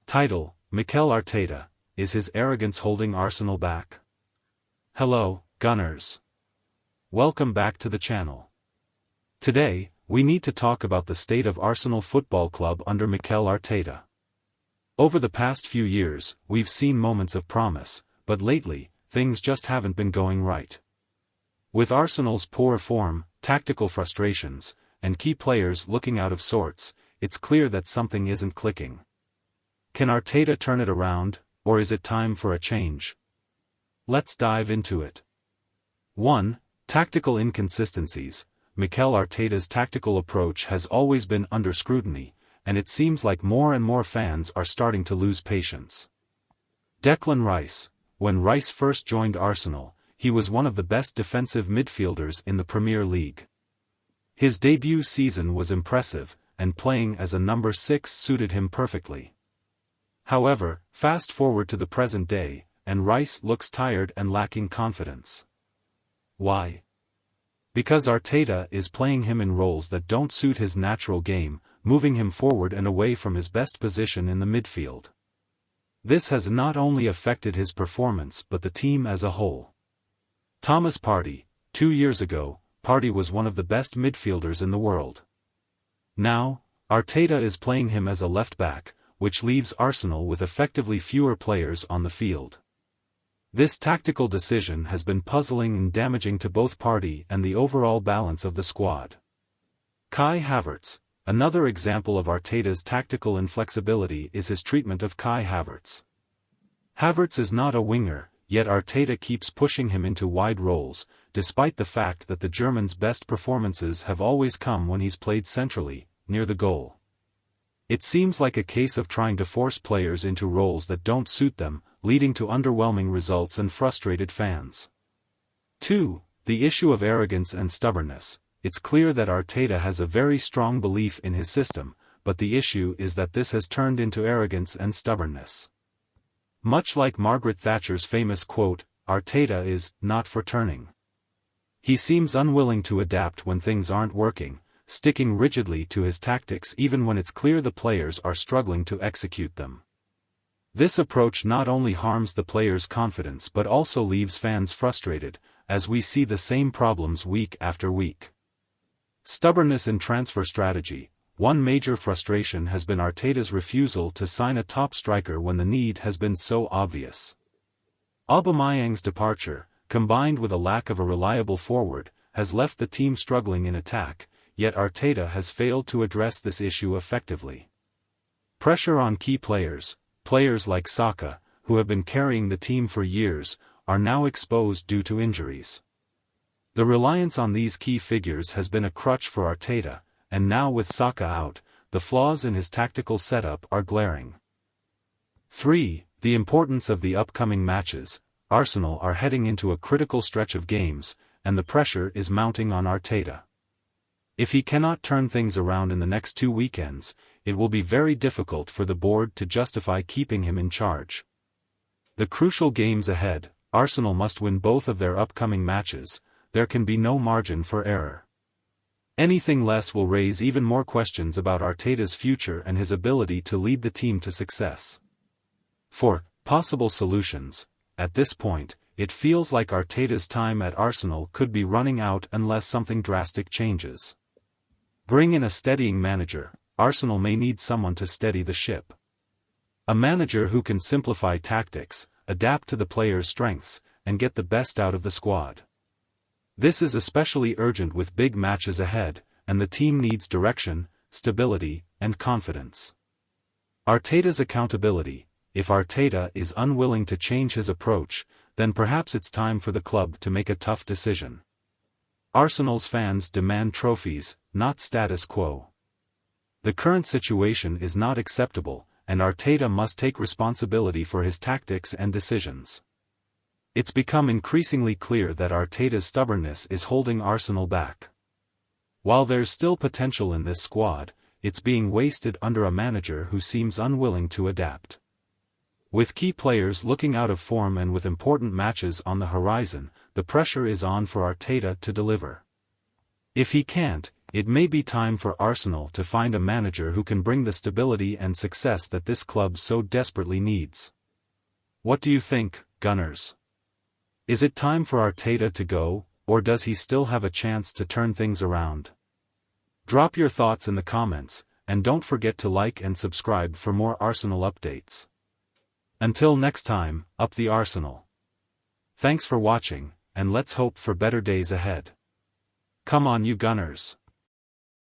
Title: Mikel Arteta, is his arrogance holding Arsenal back? Hello, Gunners. Welcome back to the channel. Today, we need to talk about the state of Arsenal Football Club under Mikel Arteta. Over the past few years, we've seen moments of promise, but lately, things just haven't been going right. With Arsenal's poor form, tactical frustrations, and key players looking out of sorts, it's clear that something isn't clicking. Can Arteta turn it around, or is it time for a change? Let's dive into it. 1. Tactical inconsistencies. Mikel Arteta's tactical approach has always been under scrutiny, and it seems like more and more fans are starting to lose patience. Declan Rice. When Rice first joined Arsenal, he was one of the best defensive midfielders in the Premier League. His debut season was impressive, and playing as a number 6 suited him perfectly. However, fast forward to the present day, and Rice looks tired and lacking confidence. Why? Because Arteta is playing him in roles that don't suit his natural game, moving him forward and away from his best position in the midfield. This has not only affected his performance but the team as a whole. Thomas Partey. 2 years ago, Partey was one of the best midfielders in the world. Now, Arteta is playing him as a left-back, which leaves Arsenal with effectively fewer players on the field. This tactical decision has been puzzling and damaging to both Partey and the overall balance of the squad. Kai Havertz. Another example of Arteta's tactical inflexibility is his treatment of Kai Havertz. Havertz is not a winger, yet Arteta keeps pushing him into wide roles, despite the fact that the German's best performances have always come when he's played centrally, near the goal. It seems like a case of trying to force players into roles that don't suit them, leading to underwhelming results and frustrated fans. 2. The issue of arrogance and stubbornness. It's clear that Arteta has a very strong belief in his system, but the issue is that this has turned into arrogance and stubbornness. Much like Margaret Thatcher's famous quote, "Arteta is not for turning." He seems unwilling to adapt when things aren't working, sticking rigidly to his tactics even when it's clear the players are struggling to execute them. This approach not only harms the players' confidence but also leaves fans frustrated, as we see the same problems week after week. Stubbornness in transfer strategy. One major frustration has been Arteta's refusal to sign a top striker when the need has been so obvious. Aubameyang's departure, combined with a lack of a reliable forward, has left the team struggling in attack, yet Arteta has failed to address this issue effectively. Pressure on key players. Players like Saka, who have been carrying the team for years, are now exposed due to injuries. The reliance on these key figures has been a crutch for Arteta, and now with Saka out, the flaws in his tactical setup are glaring. 3. The importance of the upcoming matches. Arsenal are heading into a critical stretch of games, and the pressure is mounting on Arteta. If he cannot turn things around in the next 2 weekends, it will be very difficult for the board to justify keeping him in charge. The crucial games ahead. Arsenal must win both of their upcoming matches. There can be no margin for error. Anything less will raise even more questions about Arteta's future and his ability to lead the team to success. 4. Possible solutions. At this point, it feels like Arteta's time at Arsenal could be running out unless something drastic changes. Bring in a steadying manager. Arsenal may need someone to steady the ship. A manager who can simplify tactics, adapt to the players' strengths, and get the best out of the squad. This is especially urgent with big matches ahead, and the team needs direction, stability, and confidence. Arteta's accountability. If Arteta is unwilling to change his approach, then perhaps it's time for the club to make a tough decision. Arsenal's fans demand trophies, not status quo. The current situation is not acceptable, and Arteta must take responsibility for his tactics and decisions. It's become increasingly clear that Arteta's stubbornness is holding Arsenal back. While there's still potential in this squad, it's being wasted under a manager who seems unwilling to adapt. With key players looking out of form and with important matches on the horizon, the pressure is on for Arteta to deliver. If he can't, it may be time for Arsenal to find a manager who can bring the stability and success that this club so desperately needs. What do you think, Gunners? Is it time for Arteta to go, or does he still have a chance to turn things around? Drop your thoughts in the comments, and don't forget to like and subscribe for more Arsenal updates. Until next time, up the Arsenal. Thanks for watching, and let's hope for better days ahead. Come on you Gunners.